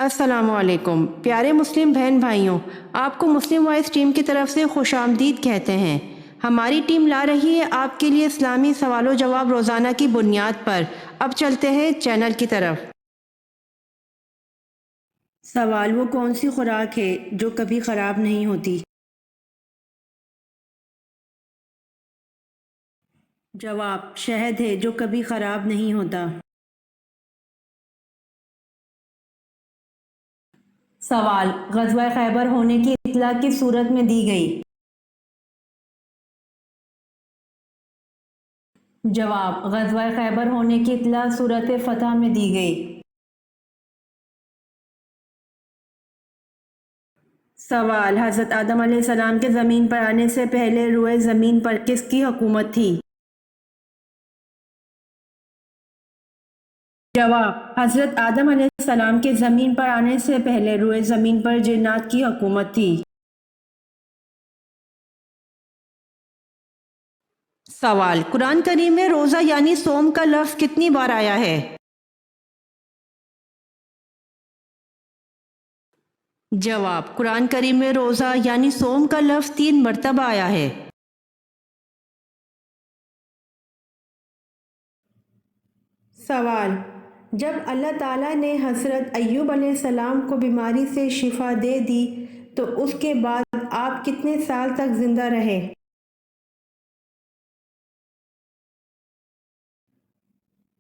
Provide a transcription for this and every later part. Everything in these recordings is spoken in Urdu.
السلام علیکم پیارے مسلم بہن بھائیوں، آپ کو مسلم وائس ٹیم کی طرف سے خوش آمدید کہتے ہیں۔ ہماری ٹیم لا رہی ہے آپ کے لیے اسلامی سوال و جواب روزانہ کی بنیاد پر۔ اب چلتے ہیں چینل کی طرف۔ سوال: وہ کون سی خوراک ہے جو کبھی خراب نہیں ہوتی؟ جواب: شہد ہے جو کبھی خراب نہیں ہوتا۔ سوال: غزوہ خیبر ہونے کی اطلاع کس صورت میں دی گئی؟ جواب: غزوہ خیبر ہونے کی اطلاع سورۃ فتح میں دی گئی۔ سوال: حضرت آدم علیہ السلام کے زمین پر آنے سے پہلے روئے زمین پر کس کی حکومت تھی؟ جواب: حضرت آدم علیہ السلام کے زمین پر آنے سے پہلے روئے زمین پر جنات کی حکومت تھی۔ سوال: قرآن کریم میں روزہ یعنی صوم کا لفظ کتنی بار آیا ہے؟ جواب: قرآن کریم میں روزہ یعنی صوم کا لفظ 3 مرتبہ آیا ہے۔ سوال: جب اللہ تعالیٰ نے حضرت ایوب علیہ السلام کو بیماری سے شفا دے دی تو اس کے بعد آپ کتنے سال تک زندہ رہے؟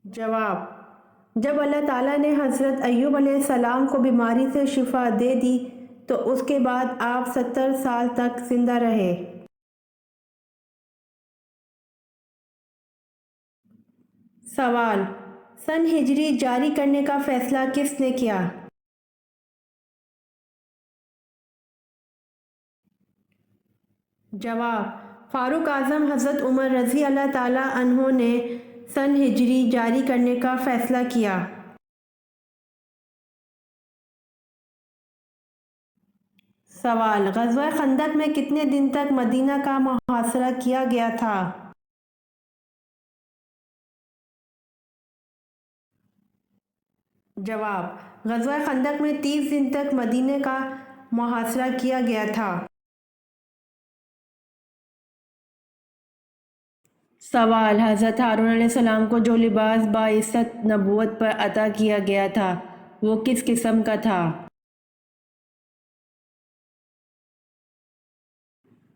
جواب: جب اللہ تعالیٰ نے حضرت ایوب علیہ السلام کو بیماری سے شفا دے دی تو اس کے بعد آپ 70 سال تک زندہ رہے۔ سوال: سن ہجری جاری کرنے کا فیصلہ کس نے کیا؟ جواب: فاروق اعظم حضرت عمر رضی اللہ تعالیٰ عنہ نے سن ہجری جاری کرنے کا فیصلہ کیا۔ سوال: غزوہ خندق میں کتنے دن تک مدینہ کا محاصرہ کیا گیا تھا؟ جواب: غزوہ خندق میں 30 دن تک مدینہ کا محاصرہ کیا گیا تھا۔ سوال: حضرت ہارون علیہ السلام کو جو لباس باعثت نبوت پر عطا کیا گیا تھا وہ کس قسم کا تھا؟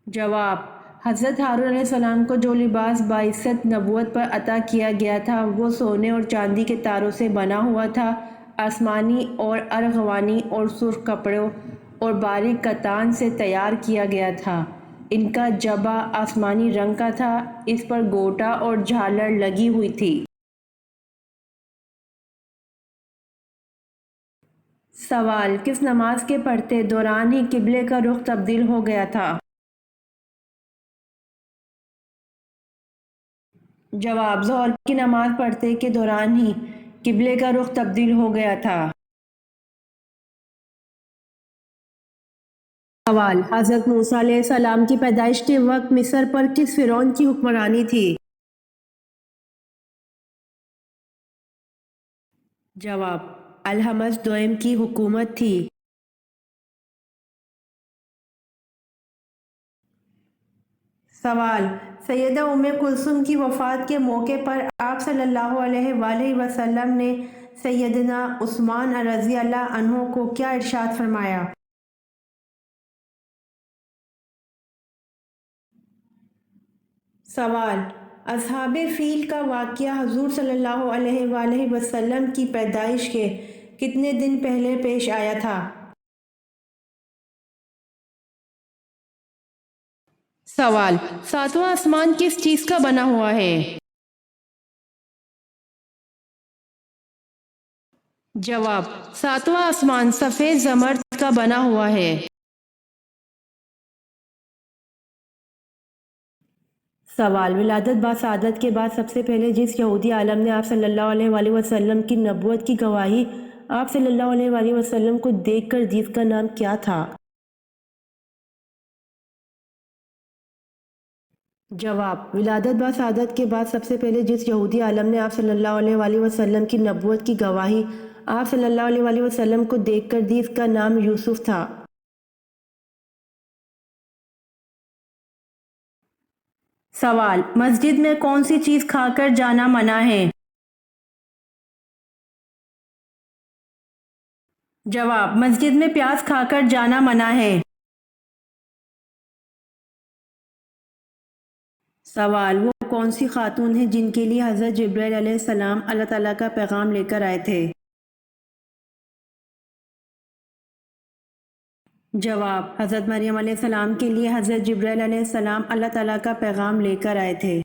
جواب: حضرت ہارون علیہ السلام کو جو لباس باعثت نبوت پر عطا کیا گیا تھا وہ سونے اور چاندی کے تاروں سے بنا ہوا تھا، آسمانی اور ارغوانی اور سرخ کپڑوں اور باریک کتان سے تیار کیا گیا تھا۔ ان کا جبہ آسمانی رنگ کا تھا، اس پر گوٹا اور جھالر لگی ہوئی تھی۔ سوال: کس نماز کے پڑھتے دوران ہی قبلے کا رخ تبدیل ہو گیا تھا؟ جواب: ظہر کی نماز پڑھتے کے دوران ہی قبلے کا رخ تبدیل ہو گیا تھا۔ سوال: حضرت موسیٰ علیہ السلام کی پیدائش کے وقت مصر پر کس فرعون کی حکمرانی تھی؟ جواب: الحمس دوئم کی حکومت تھی۔ سوال: سیدہ ام کلثوم کی وفات کے موقع پر آپ صلی اللہ علیہ وآلہ وسلم نے سیدنا عثمان رضی اللہ عنہ کو کیا ارشاد فرمایا؟ سوال: اصحاب فیل کا واقعہ حضور صلی اللہ علیہ وآلہ وسلم کی پیدائش کے کتنے دن پہلے پیش آیا تھا؟ سوال: ساتواں آسمان کس چیز کا بنا ہوا ہے؟ جواب: ساتواں آسمان سفید زمرد کا بنا ہوا ہے۔ سوال: ولادت با سعادت کے بعد سب سے پہلے جس یہودی عالم نے آپ صلی اللہ علیہ وآلہ وسلم کی نبوت کی گواہی آپ صلی اللہ علیہ وآلہ وسلم کو دیکھ کر دی اس کا نام کیا تھا؟ جواب: ولادت با سعادت کے بعد سب سے پہلے جس یہودی عالم نے آپ صلی اللہ علیہ وآلہ وسلم کی نبوت کی گواہی آپ صلی اللہ علیہ وآلہ وسلم کو دیکھ کر دی۔ اس کا نام یوسف تھا۔ سوال: مسجد میں کون سی چیز کھا کر جانا منع ہے؟ جواب: مسجد میں پیاز کھا کر جانا منع ہے۔ سوال: وہ کون سی خاتون ہیں جن کے لیے حضرت جبرائیل علیہ السلام اللہ تعالیٰ کا پیغام لے کر آئے تھے؟ جواب: حضرت مریم علیہ السلام کے لیے حضرت جبرائیل علیہ السلام اللہ تعالیٰ کا پیغام لے کر آئے تھے۔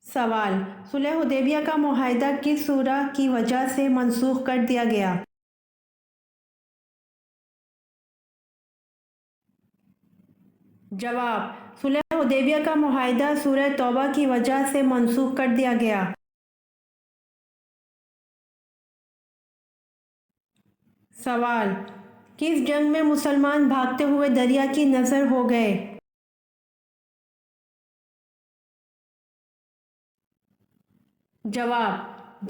سوال: صلح حدیبیہ کا معاہدہ کس سورہ کی وجہ سے منسوخ کر دیا گیا؟ جواب: صلح حدیبیہ کا معاہدہ سورہ توبہ کی وجہ سے منسوخ کر دیا گیا۔ سوال: کس جنگ میں مسلمان بھاگتے ہوئے دریا کی نظر ہو گئے؟ جواب: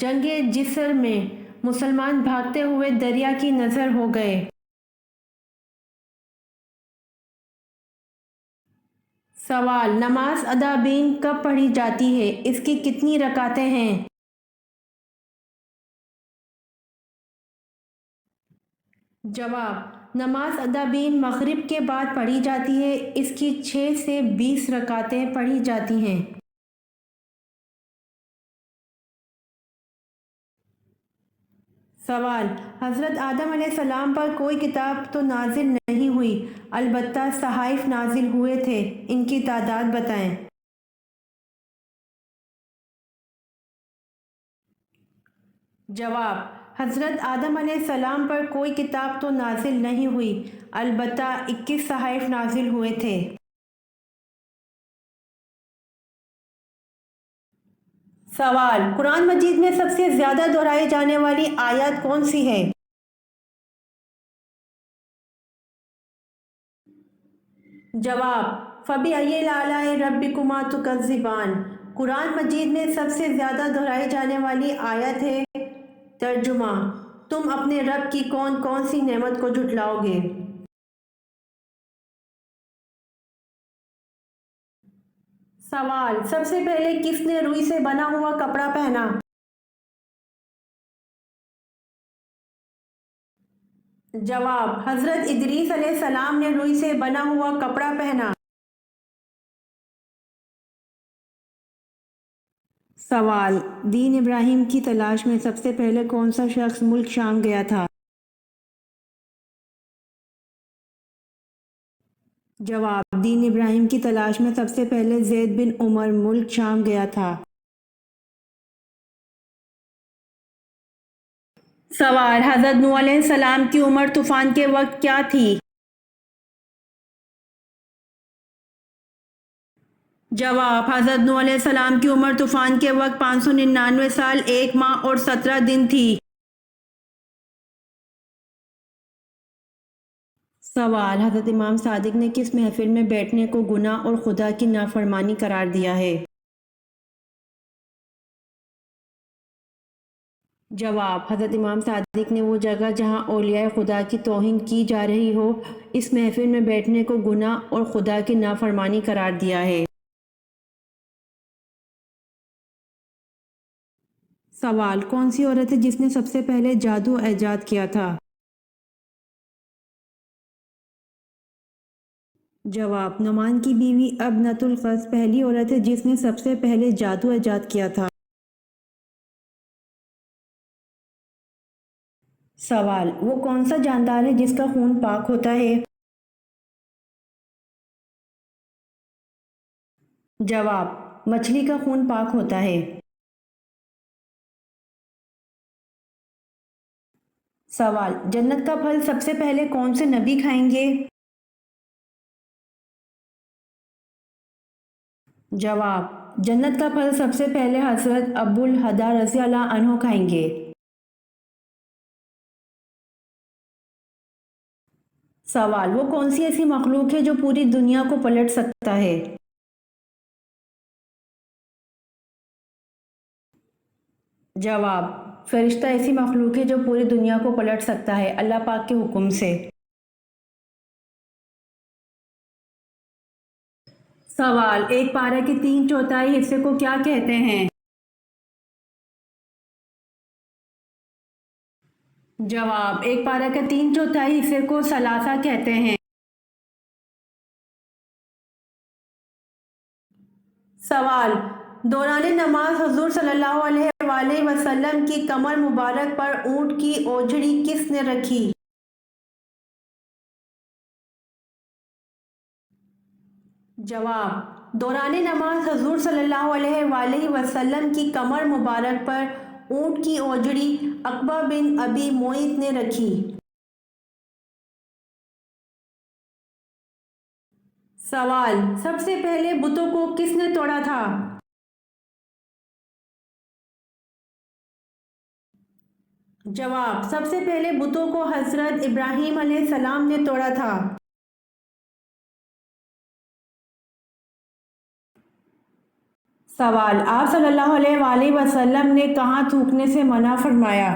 جنگ جسر میں مسلمان بھاگتے ہوئے دریا کی نظر ہو گئے۔ سوال: نماز ادابین کب پڑھی جاتی ہے؟ اس کی کتنی رکعتیں ہیں؟ جواب: نماز ادابین مغرب کے بعد پڑھی جاتی ہے۔ اس کی 6 سے 20 رکعتیں پڑھی جاتی ہیں۔ سوال: حضرت آدم علیہ السلام پر کوئی کتاب تو نازل نہیں ہوئی، البتہ صحائف نازل ہوئے تھے، ان کی تعداد بتائیں۔ جواب: حضرت آدم علیہ السلام پر کوئی کتاب تو نازل نہیں ہوئی، البتہ 21 صحائف نازل ہوئے تھے۔ سوال: قرآن مجید میں سب سے زیادہ دہرائی جانے والی آیت کون سی ہے؟ جواب: فَبِأَيِّ آلَاءِ رَبِّكُمَا تُكَذِّبَانِ۔ قرآن مجید میں سب سے زیادہ دہرائی جانے والی آیت ہے۔ ترجمہ: تم اپنے رب کی کون کون سی نعمت کو جھٹلاؤ گے؟ سوال: سب سے پہلے کس نے روئی سے بنا ہوا کپڑا پہنا؟ جواب: حضرت ادریس علیہ السلام نے روئی سے بنا ہوا کپڑا پہنا۔ سوال: دین ابراہیم کی تلاش میں سب سے پہلے کون سا شخص ملک شام گیا تھا؟ جواب: دین ابراہیم کی تلاش میں سب سے پہلے زید بن عمر ملک شام گیا تھا۔ سوال: حضرت نوح علیہ السلام کی عمر طوفان کے وقت کیا تھی؟ جواب: حضرت نوح علیہ السلام کی عمر طوفان کے وقت 599 سال 1 ماہ اور 17 دن تھی۔ سوال: حضرت امام صادق نے کس محفل میں بیٹھنے کو گناہ اور خدا کی نافرمانی قرار دیا ہے؟ جواب: حضرت امام صادق نے وہ جگہ جہاں اولیاء خدا کی توہین کی جا رہی ہو، اس محفل میں بیٹھنے کو گناہ اور خدا کی نافرمانی قرار دیا ہے۔ سوال: کون سی عورت ہے جس نے سب سے پہلے جادو ایجاد کیا تھا؟ جواب: نعمان کی بیوی ابنۃ القیس پہلی عورت ہے جس نے سب سے پہلے جادو ایجاد کیا تھا۔ سوال: وہ کون سا جاندار ہے جس کا خون پاک ہوتا ہے؟ جواب: مچھلی کا خون پاک ہوتا ہے۔ سوال: جنت کا پھل سب سے پہلے کون سے نبی کھائیں گے؟ جواب: جنت کا پھل سب سے پہلے حضرت ابو الہدیٰ رضی اللہ عنہ کھائیں گے۔ سوال: وہ کون سی ایسی مخلوق ہے جو پوری دنیا کو پلٹ سکتا ہے؟ جواب: فرشتہ ایسی مخلوق ہے جو پوری دنیا کو پلٹ سکتا ہے اللہ پاک کے حکم سے۔ سوال: ایک پارہ کے 3/4 حصے کو کیا کہتے ہیں؟ جواب: ایک پارہ کے 3/4 حصے کو ثلاثہ کہتے ہیں۔ سوال: دوران نماز حضور صلی اللہ علیہ وآلہ وسلم کی کمر مبارک پر اونٹ کی اوجھڑی کس نے رکھی؟ جواب: دوران نماز حضور صلی اللہ علیہ وآلہ وسلم کی کمر مبارک پر اونٹ کی اوجھڑی عقبہ بن ابی معیط نے رکھی۔ سوال: سب سے پہلے بتوں کو کس نے توڑا تھا؟ جواب: سب سے پہلے بتوں کو حضرت ابراہیم علیہ السلام نے توڑا تھا۔ سوال: آپ صلی اللہ علیہ وآلہ وسلم نے کہاں تھوکنے سے منع فرمایا؟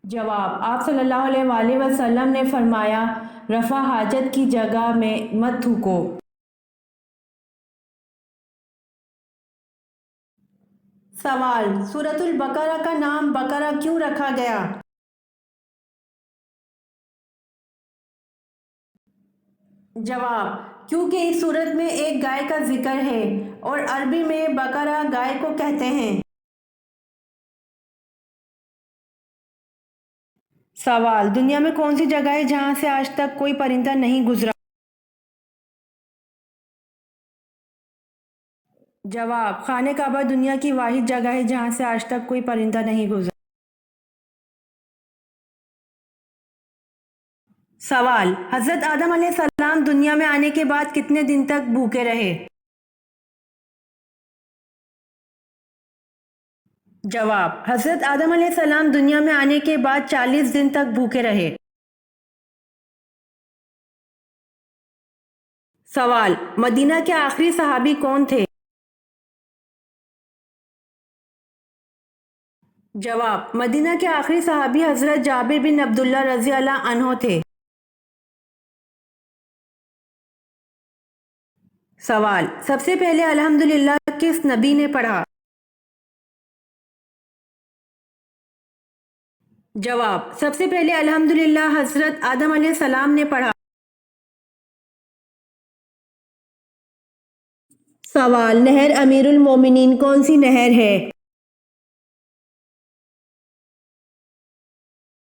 جواب: آپ صلی اللہ علیہ وآلہ وسلم نے فرمایا رفع حاجت کی جگہ میں مت تھوکو۔ سوال: سورۃ البقرہ کا نام بقرہ کیوں رکھا گیا؟ جواب: کیونکہ اس سورت میں ایک گائے کا ذکر ہے اور عربی میں بقرہ گائے کو کہتے ہیں۔ سوال: دنیا میں کون سی جگہ ہے جہاں سے آج تک کوئی پرندہ نہیں گزرا؟ جواب: خانہ کعبہ دنیا کی واحد جگہ ہے جہاں سے آج تک کوئی پرندہ نہیں گزرا۔ سوال: حضرت آدم علیہ السلام دنیا میں آنے کے بعد کتنے دن تک بھوکے رہے؟ جواب: حضرت آدم علیہ السلام دنیا میں آنے کے بعد 40 دن تک بھوکے رہے۔ سوال: مدینہ کے آخری صحابی کون تھے؟ جواب: مدینہ کے آخری صحابی حضرت جابر بن عبداللہ رضی اللہ عنہ تھے۔ سوال: سب سے پہلے الحمدللہ کس نبی نے پڑھا؟ جواب: سب سے پہلے الحمدللہ حضرت آدم علیہ السلام نے پڑھا۔ سوال: نہر امیر المومنین کون سی نہر ہے؟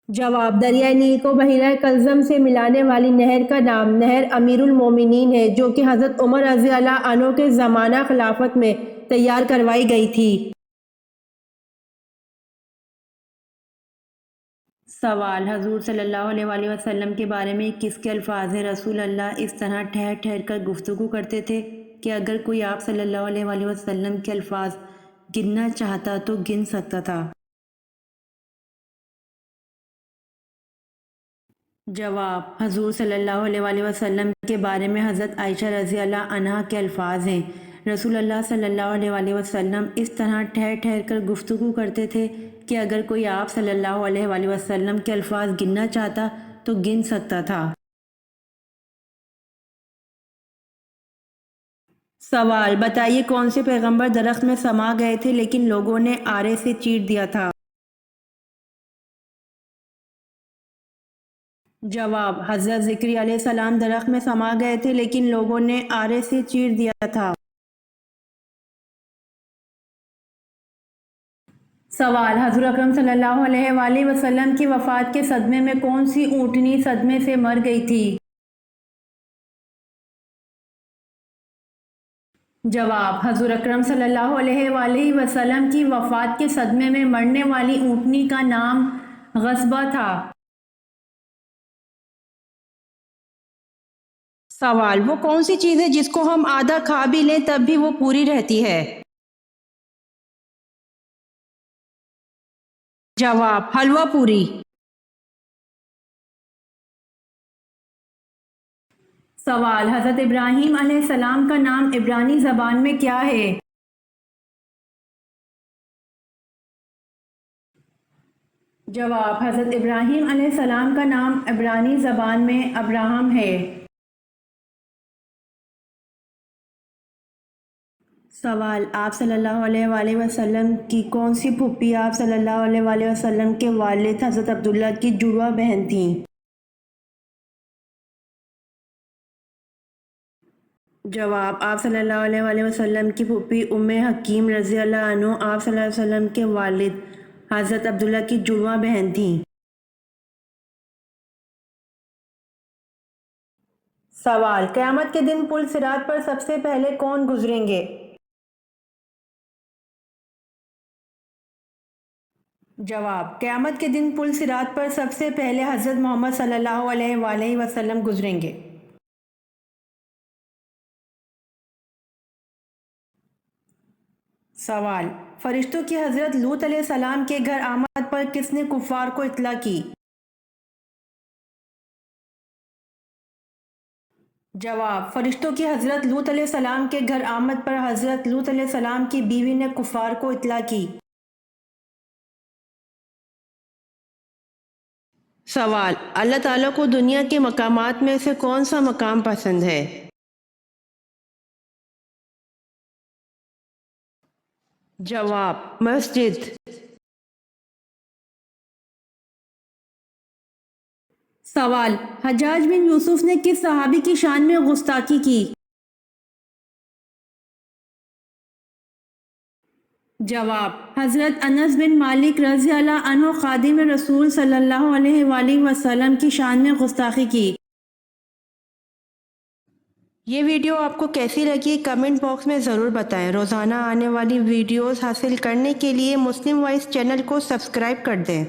جواب: دریائے نیل کو بحیرہ کلزم سے ملانے والی نہر کا نام نہر امیر المومنین ہے جو کہ حضرت عمر رضی اللہ عنہ کے زمانہ خلافت میں تیار کروائی گئی تھی۔ سوال: حضور صلی اللہ علیہ وآلہ وسلم کے بارے میں کس کے الفاظ ہیں؟ رسول اللہ اس طرح ٹھہر ٹھہر کر گفتگو کرتے تھے کہ اگر کوئی آپ صلی اللہ علیہ وآلہ وسلم کے الفاظ گننا چاہتا تو گن سکتا تھا۔ جواب: حضور صلی اللہ علیہ وآلہ وسلم کے بارے میں حضرت عائشہ رضی اللہ عنہا کے الفاظ ہیں رسول اللہ صلی اللہ علیہ وآلہ وسلم اس طرح ٹھہر ٹھہر کر گفتگو کرتے تھے کہ اگر کوئی آپ صلی اللہ علیہ وآلہ وسلم کے الفاظ گننا چاہتا تو گن سکتا تھا۔ سوال: بتائیے کون سے پیغمبر درخت میں سما گئے تھے لیکن لوگوں نے آرے سے چیر دیا تھا؟ جواب: حضرت زکریا علیہ السلام درخت میں سما گئے تھے لیکن لوگوں نے آرے سے چیر دیا تھا۔ سوال: حضور اکرم صلی اللہ علیہ وآلہ وسلم کی وفات کے صدمے میں کون سی اونٹنی صدمے سے مر گئی تھی؟ جواب: حضور اکرم صلی اللہ علیہ وآلہ وسلم کی وفات کے صدمے میں مرنے والی اونٹنی کا نام غصبہ تھا۔ سوال: وہ کون سی چیز ہے جس کو ہم آدھا کھا بھی لیں تب بھی وہ پوری رہتی ہے؟ جواب: حلوہ پوری۔ سوال: حضرت ابراہیم علیہ السلام کا نام عبرانی زبان میں کیا ہے؟ جواب: حضرت ابراہیم علیہ السلام کا نام عبرانی زبان میں ابراہم ہے۔ سوال: آپ صلی اللہ علیہ وآلہ وسلم کی کون سی پھوپھی آپ صلی اللہ علیہ وآلہ وسلم کے والد حضرت عبداللہ کی جڑواں بہن تھیں؟ جواب: آپ صلی اللہ علیہ وآلہ وسلم کی پھوپھی ام حکیم رضی اللہ عنہ آپ صلی اللہ علیہ وسلم کے والد حضرت عبداللہ کی جڑواں بہن تھیں۔ سوال: قیامت کے دن پل صراط پر سب سے پہلے کون گزریں گے؟ جواب: قیامت کے دن پل صراط پر سب سے پہلے حضرت محمد صلی اللہ علیہ وآلہ وسلم گزریں گے۔ سوال: فرشتوں کی حضرت لوط علیہ السلام کے گھر آمد پر کس نے کفار کو اطلاع کی؟ جواب: فرشتوں کی حضرت لوط علیہ السلام کے گھر آمد پر حضرت لوط علیہ السلام کی بیوی نے کفار کو اطلاع کی۔ سوال: اللہ تعالیٰ کو دنیا کے مقامات میں سے کون سا مقام پسند ہے؟ جواب: مسجد۔ سوال: حجاج بن یوسف نے کس صحابی کی شان میں گستاخی کی؟ جواب: حضرت انس بن مالک رضی اللہ عنہ خادم رسول صلی اللہ علیہ وآلہ وسلم کی شان میں گستاخی کی۔ یہ ویڈیو آپ کو کیسی لگی کمنٹ باکس میں ضرور بتائیں۔ روزانہ آنے والی ویڈیوز حاصل کرنے کے لیے مسلم وائس چینل کو سبسکرائب کر دیں۔